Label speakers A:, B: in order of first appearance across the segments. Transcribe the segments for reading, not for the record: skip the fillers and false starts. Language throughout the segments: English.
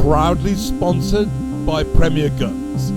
A: proudly sponsored by Premier Guns.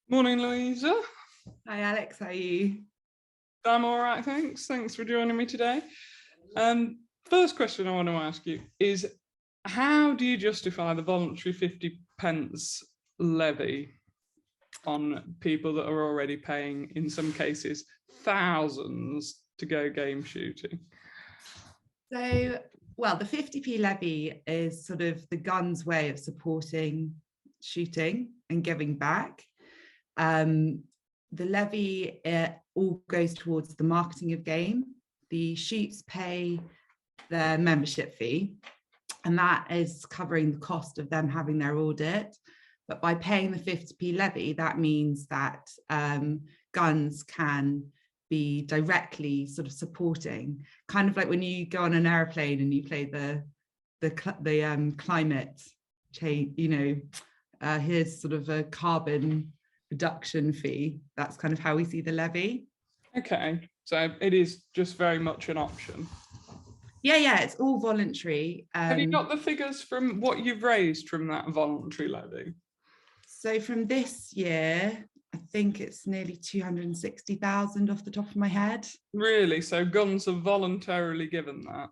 B: Morning, Louisa.
C: Hi, Alex. How are you?
B: I'm all right, thanks. Thanks for joining me today. First question I want to ask you is, how do you justify the voluntary 50p levy on people that are already paying, in some cases, thousands to go game shooting?
C: So, well, the 50p levy is sort of the gun's way of supporting shooting and giving back. The levy all goes towards the marketing of game. The shoots pay their membership fee, and that is covering the cost of them having their audit. But by paying the 50p levy, that means that guns can be directly sort of supporting, kind of like when you go on an airplane and you play the climate change, here's sort of a carbon reduction fee. That's kind of how we see the levy.
B: Okay, so it is just very much an option.
C: Yeah, it's all voluntary.
B: Have you got the figures from what you've raised from that voluntary levy?
C: So from this year, I think it's nearly 260,000 off the top of my head.
B: Really? So guns have voluntarily given that?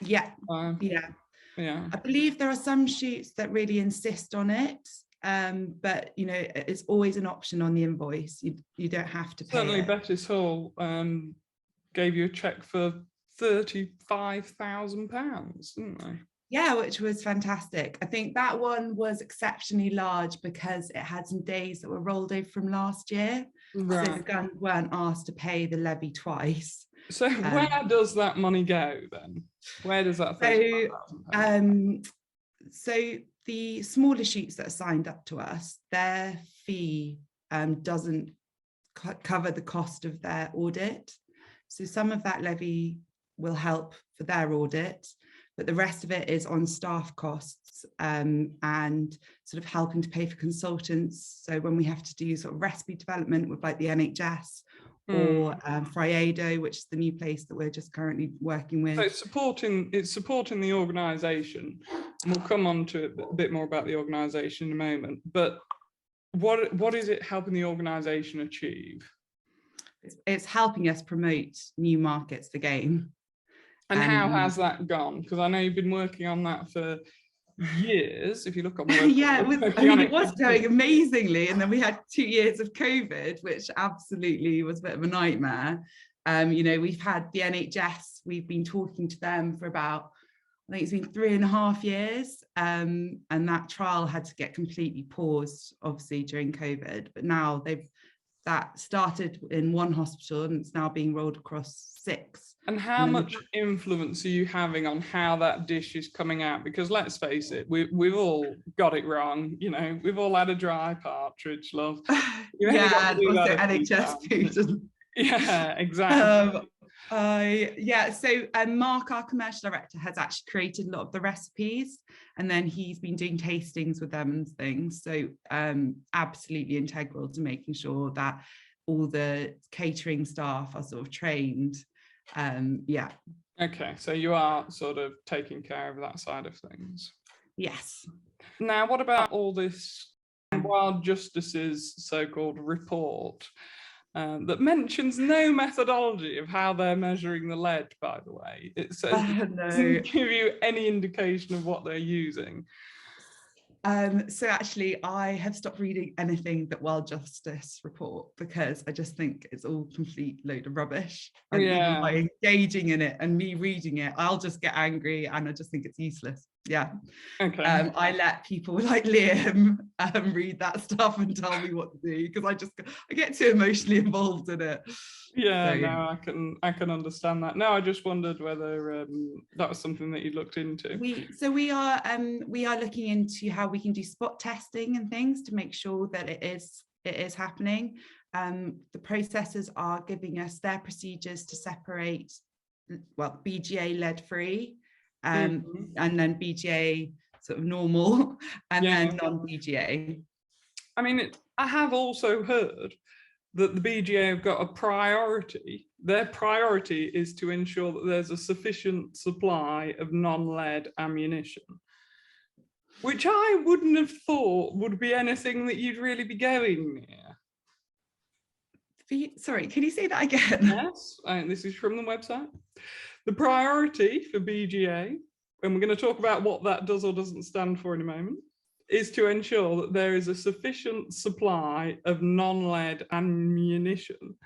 C: Yeah. I believe there are some shoots that really insist on it. But it's always an option on the invoice. You don't have to pay.
B: Certainly Bettis Hall gave you a cheque for £35,000, didn't they?
C: Yeah, which was fantastic. I think that one was exceptionally large because it had some days that were rolled over from last year. Right. So the guns weren't asked to pay the levy twice.
B: So where does that money go then? Where does that £35,000?
C: So the smaller shoots that are signed up to us, their fee doesn't cover the cost of their audit. So some of that levy will help for their audit, but the rest of it is on staff costs and sort of helping to pay for consultants. So when we have to do sort of recipe development with like the NHS or Friedo, which is the new place that we're just currently working with.
B: So it's supporting the organisation. And we'll come on to a bit more about the organisation in a moment. But what is it helping the organisation achieve?
C: It's helping us promote new markets for game.
B: And how has that gone? Because I know you've been working on that for years. If you look on
C: it was going amazingly, and then we had 2 years of COVID, which absolutely was a bit of a nightmare. We've had the NHS, we've been talking to them for about, I think it's been 3.5 years, and that trial had to get completely paused, obviously, during COVID. But now that started in one hospital and it's now being rolled across 6.
B: And how much influence are you having on how that dish is coming out? Because let's face it, we've all got it wrong. We've all had a dry partridge, love.
C: And also NHS food.
B: Yeah, exactly.
C: So Mark, our commercial director, has actually created a lot of the recipes, and then he's been doing tastings with them and things. So absolutely integral to making sure that all the catering staff are sort of trained.
B: Okay, so you are sort of taking care of that side of things.
C: Yes.
B: Now, what about all this Wild Justice's so-called report that mentions no methodology of how they're measuring the lead, by the way? It says it doesn't give you any indication of what they're using.
C: So actually, I have stopped reading anything that Wild Justice report because I just think it's all complete load of rubbish. And even by engaging in it and me reading it, I'll just get angry and I just think it's useless. Yeah.
B: Okay.
C: I let people like Liam read that stuff and tell me what to do because I get too emotionally involved in it.
B: Yeah, no, I can understand that. No, I just wondered whether that was something that you looked into.
C: We are looking into how we can do spot testing and things to make sure that it is happening. The processors are giving us their procedures to separate, well, BGA lead free, and then BGA sort of normal, and then non-BGA.
B: I mean, I have also heard that the BGA have got a priority their priority is to ensure that there's a sufficient supply of non-lead ammunition, which I wouldn't have thought would be anything that you'd really be going near.
C: Sorry, can you say that again?
B: Yes, this is from the website. The priority for BGA, and we're going to talk about what that does or doesn't stand for in a moment, is to ensure that there is a sufficient supply of non-lead ammunition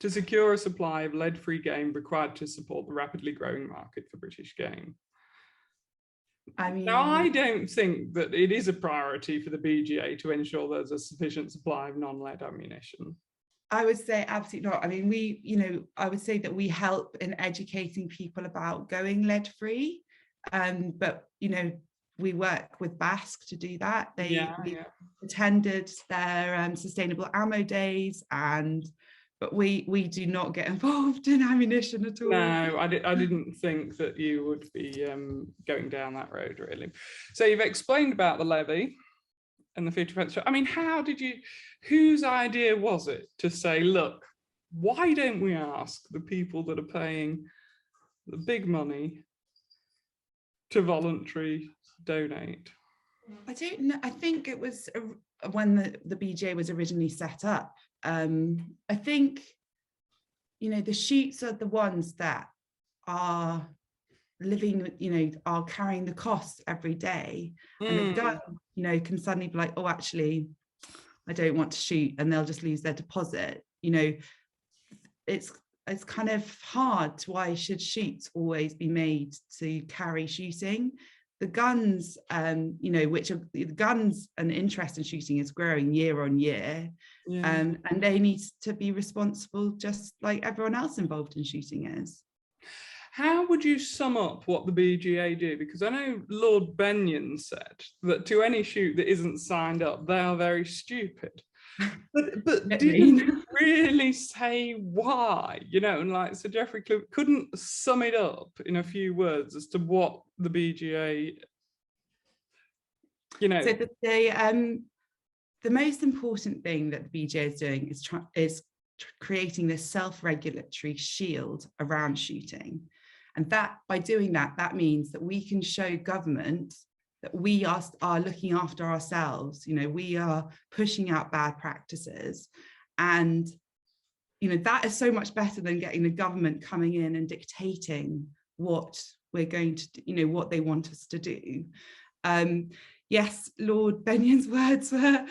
B: to secure a supply of lead-free game required to support the rapidly growing market for British game.
C: I mean,
B: Now, I don't think that it is a priority for the BGA to ensure there's a sufficient supply of non-lead ammunition.
C: I would say absolutely not. I mean, I would say that we help in educating people about going lead-free, but, we work with Basque to do that. We attended their sustainable ammo days, but we do not get involved in ammunition at all.
B: No, I didn't think that you would be going down that road, really. So you've explained about the levy and the 50%. I mean, whose idea was it to say, look, why don't we ask the people that are paying the big money to voluntary donate?
C: I don't know. I think it was when the BGA was originally set up. I think, the shoots are the ones that are living, are carrying the cost every day. And the gun, can suddenly be like, oh, actually, I don't want to shoot, and they'll just lose their deposit. It's kind of hard. Why should shoots always be made to carry shooting? The guns, which are the guns and interest in shooting is growing year on year. And they need to be responsible just like everyone else involved in shooting is.
B: How would you sum up what the BGA do? Because I know Lord Benyon said that to any shoot that isn't signed up, they are very stupid. But didn't really say why, and like Sir Geoffrey couldn't sum it up in a few words as to what the BGA,
C: So the most important thing that the BGA is doing is creating this self-regulatory shield around shooting. And that by doing that, that means that we can show government that we are looking after ourselves. We are pushing out bad practices. And, that is so much better than getting the government coming in and dictating what we're going to do, what they want us to do. Yes, Lord Benyon's words were,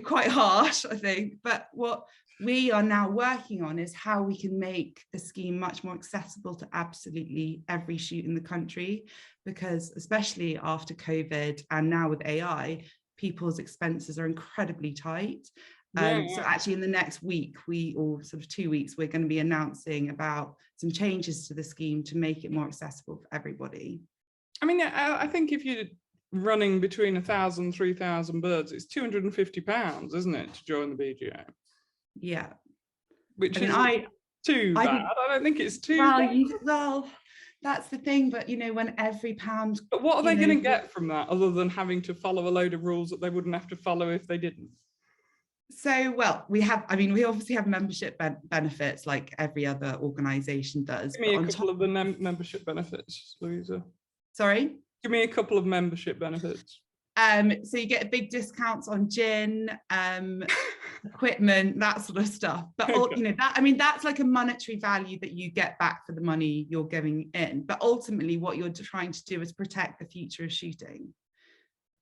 C: quite harsh, I think, but what we are now working on is how we can make the scheme much more accessible to absolutely every shoot in the country, because especially after COVID and now with AI, people's expenses are incredibly tight. So actually in the next week, or sort of 2 weeks, we're going to be announcing about some changes to the scheme to make it more accessible for everybody.
B: I think if you're running between 1,000 and 3,000 birds, it's £250, isn't it, to join the BGA?
C: Yeah,
B: which is too bad. I don't think it's too bad.
C: Well, that's the thing. But when every pound.
B: But what are they going to get from that, other than having to follow a load of rules that they wouldn't have to follow if they didn't?
C: So, well, we obviously have membership benefits like every other organisation does.
B: Give me a couple of the membership benefits, Louisa.
C: Sorry?
B: Give me a couple of membership benefits.
C: So you get big discounts on gin, equipment, that sort of stuff. But
B: Okay.
C: That's like a monetary value that you get back for the money you're giving in. But ultimately, what you're trying to do is protect the future of shooting,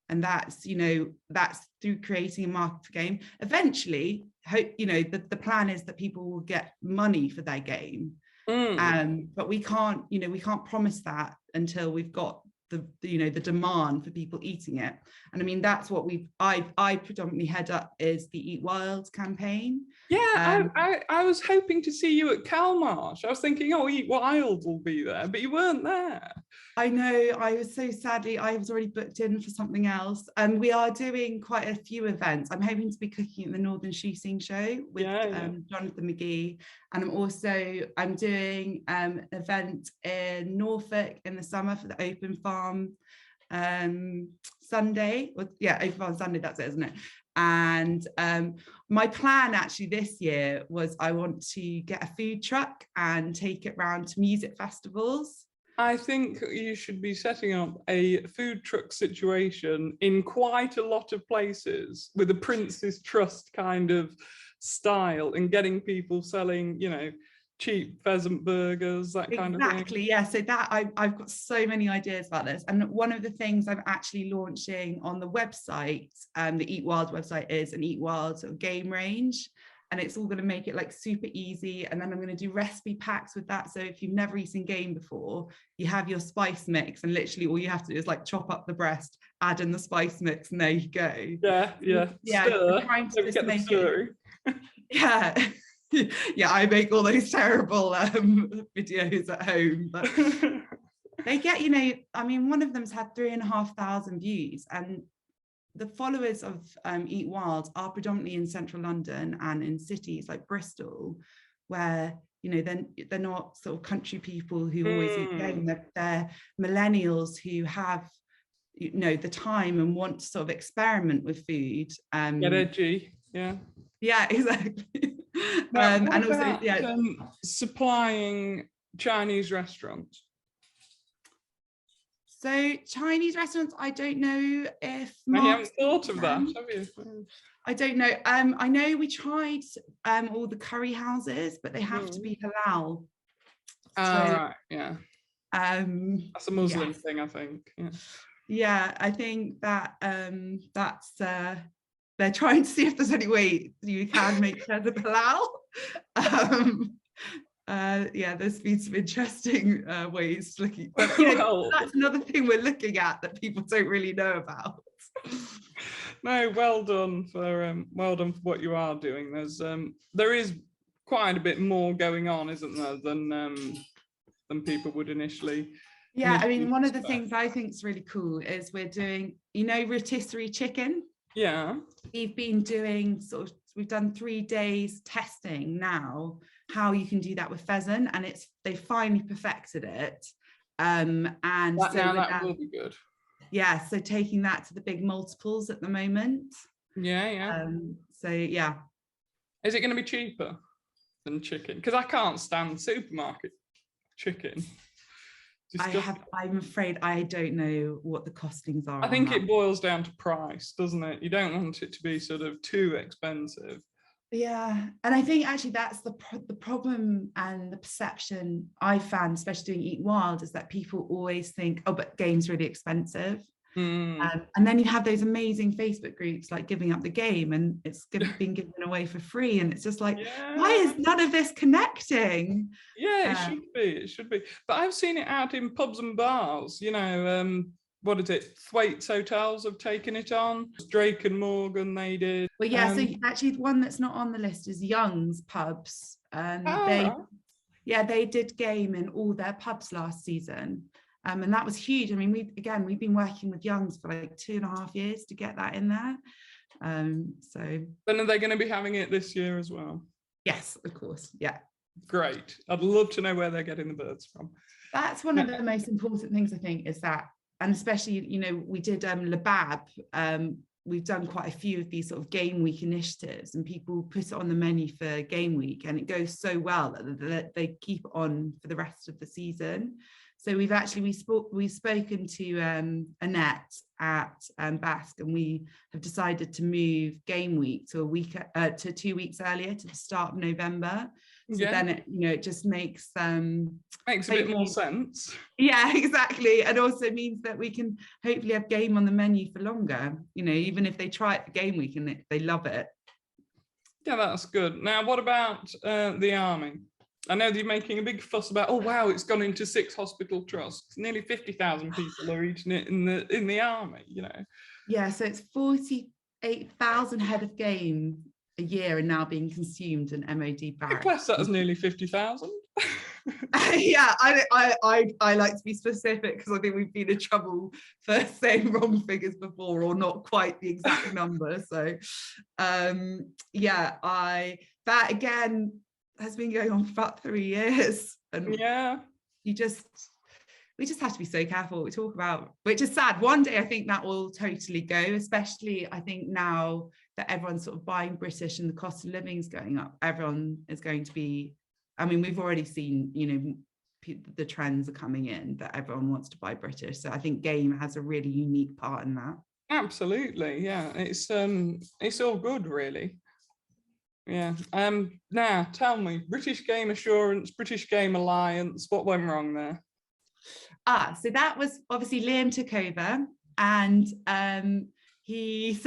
C: and that's through creating a market for game. Eventually, the plan is that people will get money for their game, but we can't promise that until we've got the demand for people eating it. And that's what I predominantly head up is the Eat Wild campaign.
B: I was hoping to see you at Calmarsh. I was thinking, Eat Wild will be there, but you weren't there.
C: I know, I was already booked in for something else, and we are doing quite a few events. I'm hoping to be cooking at the Northern Shooting Show with Jonathan McGee, and I'm doing an event in Norfolk in the summer for the Open Farm Sunday. Yeah, open bar on Sunday, that's it, isn't it? And my plan actually this year was I want to get a food truck and take it round to music festivals.
B: I think you should be setting up a food truck situation in quite a lot of places with a Prince's Trust kind of style, and getting people selling, you know, cheap pheasant burgers, that kind of thing.
C: Exactly, yeah. So that I've got so many ideas about this. And one of the things I'm actually launching on the website, the Eat Wild website, is an Eat Wild sort of game range. And it's all going to make it like super easy. And then I'm going to do recipe packs with that. So if you've never eaten game before, you have your spice mix, and literally all you have to do is like chop up the breast, add in the spice mix, and there you go.
B: Yeah.
C: I'm trying to just make it. Yeah. Yeah, I make all those terrible videos at home, but they get, you know, I mean, one of them's had 3,500 views, and the followers of Eat Wild are predominantly in central London and in cities like Bristol, where, you know, they're not sort of country people who always eat game. They're millennials who have, you know, the time and want to sort of experiment with food.
B: Get edgy, yeah.
C: Yeah, exactly.
B: And
C: also, yeah,
B: supplying Chinese restaurants.
C: So Chinese restaurants, I don't know if
B: I haven't thought of that, have you?
C: I don't know. I know we tried all the curry houses, but they have to be halal.
B: Right, yeah. That's a Muslim thing, I think.
C: Yeah, I think that that's they're trying to see if there's any way you can make cheddar halal. Yeah, there's been some interesting ways looking, but you know, that's another thing we're looking at that people don't really know about.
B: No, well done for what you are doing. There is quite a bit more going on, isn't there, than people would initially.
C: Yeah, I mean, one of the things I think is really cool is we're doing, you know, rotisserie chicken.
B: Yeah.
C: We've been doing we've done 3 days testing now how you can do that with pheasant, and they finally perfected it. And
B: that will be good.
C: Yeah, so taking that to the big multiples at the moment.
B: Yeah.
C: So yeah.
B: Is it going to be cheaper than chicken? Because I can't stand supermarket chicken.
C: I'm afraid I don't know what the costings are.
B: I think it boils down to price, doesn't it? You don't want it to be sort of too expensive.
C: Yeah, and I think actually that's the problem and the perception I found, especially doing Eat Wild, is that people always think, oh, but game's really expensive. And then you have those amazing Facebook groups like Giving Up the Game, and it's being given away for free, and it's just like, why is none of this connecting?
B: Yeah, it should be. But I've seen it out in pubs and bars, you know, what is it? Thwaites Hotels have taken it on. Drake and Morgan, they did.
C: Well, yeah, so actually the one that's not on the list is Young's Pubs. They did game in all their pubs last season. And that was huge. I mean, we've been working with Young's for like 2.5 years to get that in there. So
B: then are they going to be having it this year as well?
C: Yes, of course. Yeah.
B: Great. I'd love to know where they're getting the birds from.
C: That's one of the most important things, I think, is that, and especially, you know, we did Labab. We've done quite a few of these sort of game week initiatives, and people put it on the menu for game week, and it goes so well that they keep it on for the rest of the season. So we've spoken to Annette at Basque, and we have decided to move game week to 2 weeks earlier, to the start of November. So then it just makes a
B: bit more sense.
C: Yeah, exactly. And also means that we can hopefully have game on the menu for longer, you know, even if they try it for game week and they love it.
B: Yeah, that's good. Now, what about the army? I know they're making a big fuss about, oh wow, it's gone into 6 hospital trusts. Nearly 50,000 people are eating it in the army, you know. Yeah,
C: so it's 48,000 head of game a year are now being consumed in MOD barracks.
B: I class that as nearly 50,000.
C: Yeah, I like to be specific because I think we've been in trouble for saying wrong figures before, or not quite the exact number. So that again has been going on for about 3 years, and we just have to be so careful what we talk about, which is sad. One day I think that will totally go, especially I think now that everyone's sort of buying British and the cost of living is going up, everyone is going to be, I mean, we've already seen, you know, the trends are coming in that everyone wants to buy British. So I think game has a really unique part in that.
B: Absolutely, yeah. It's all good, really. Yeah. Now tell me, British Game Assurance, British Game Alliance, what went wrong there?
C: So that was obviously Liam took over, and he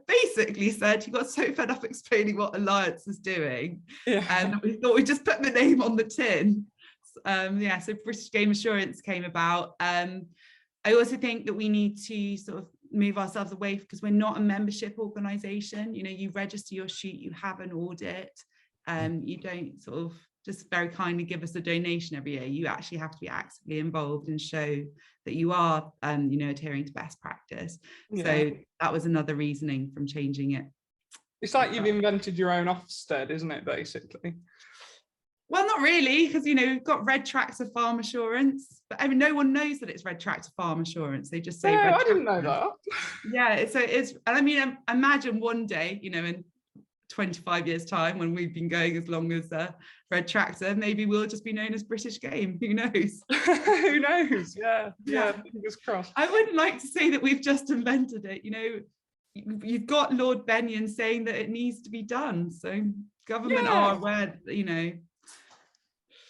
C: basically said he got so fed up explaining what Alliance is doing, and we thought we'd just put the name on the tin. So British Game Assurance came about. I also think that we need to sort of move ourselves away, because we're not a membership organisation. You know, you register your shoot, you have an audit, you don't sort of just very kindly give us a donation every year. You actually have to be actively involved and show that you are, you know, adhering to best practice. Yeah. So that was another reasoning from changing it.
B: It's like you've invented your own Ofsted, isn't it, basically?
C: Well, not really, because, you know, we've got Red Tractor Farm Assurance, but I mean, no one knows that it's Red Tractor Farm Assurance. They just say,
B: I didn't know that.
C: Yeah, so it's, and I mean, imagine one day, you know, in 25 years time, when we've been going as long as Red Tractor, maybe we'll just be known as British Game. Who knows?
B: Who knows? Yeah, fingers crossed.
C: I wouldn't like to say that we've just invented it. You know, you've got Lord Benyon saying that it needs to be done. So government are aware, you know.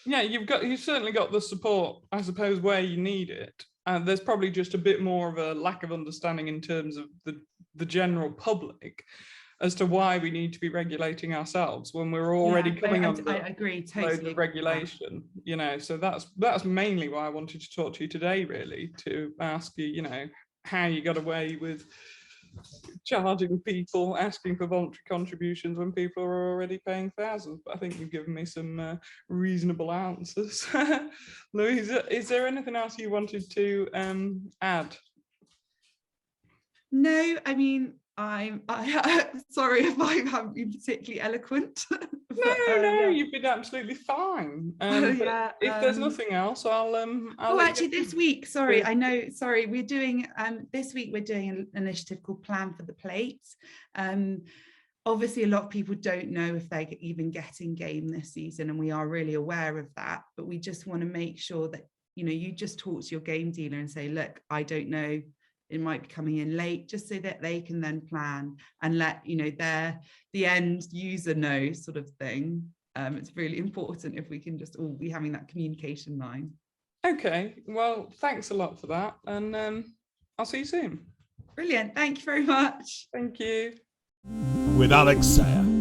B: Yeah, you've certainly got the support, I suppose, where you need it. And there's probably just a bit more of a lack of understanding in terms of the general public as to why we need to be regulating ourselves when we're already coming under
C: I agree, totally
B: regulation. You know, so that's mainly why I wanted to talk to you today, really, to ask you, you know, how you got away with charging people, asking for voluntary contributions when people are already paying thousands. But I think you've given me some reasonable answers. Louisa, is there anything else you wanted to add?
C: No, I mean, I'm sorry if I haven't been particularly eloquent.
B: But, no, you've been absolutely fine. If there's nothing else, I'll
C: actually, this week, sorry, we're doing this week we're doing an initiative called Plan for the Plates. Obviously, a lot of people don't know if they're even getting game this season, and we are really aware of that. But we just want to make sure that, you know, you just talk to your game dealer and say, look, I don't know, it might be coming in late, just so that they can then plan and let, you know, the end user know, sort of thing. It's really important if we can just all be having that communication line.
B: Okay, well, thanks a lot for that, and I'll see you soon.
C: Brilliant, thank you very much.
B: Thank you.
A: With Alex Sayer.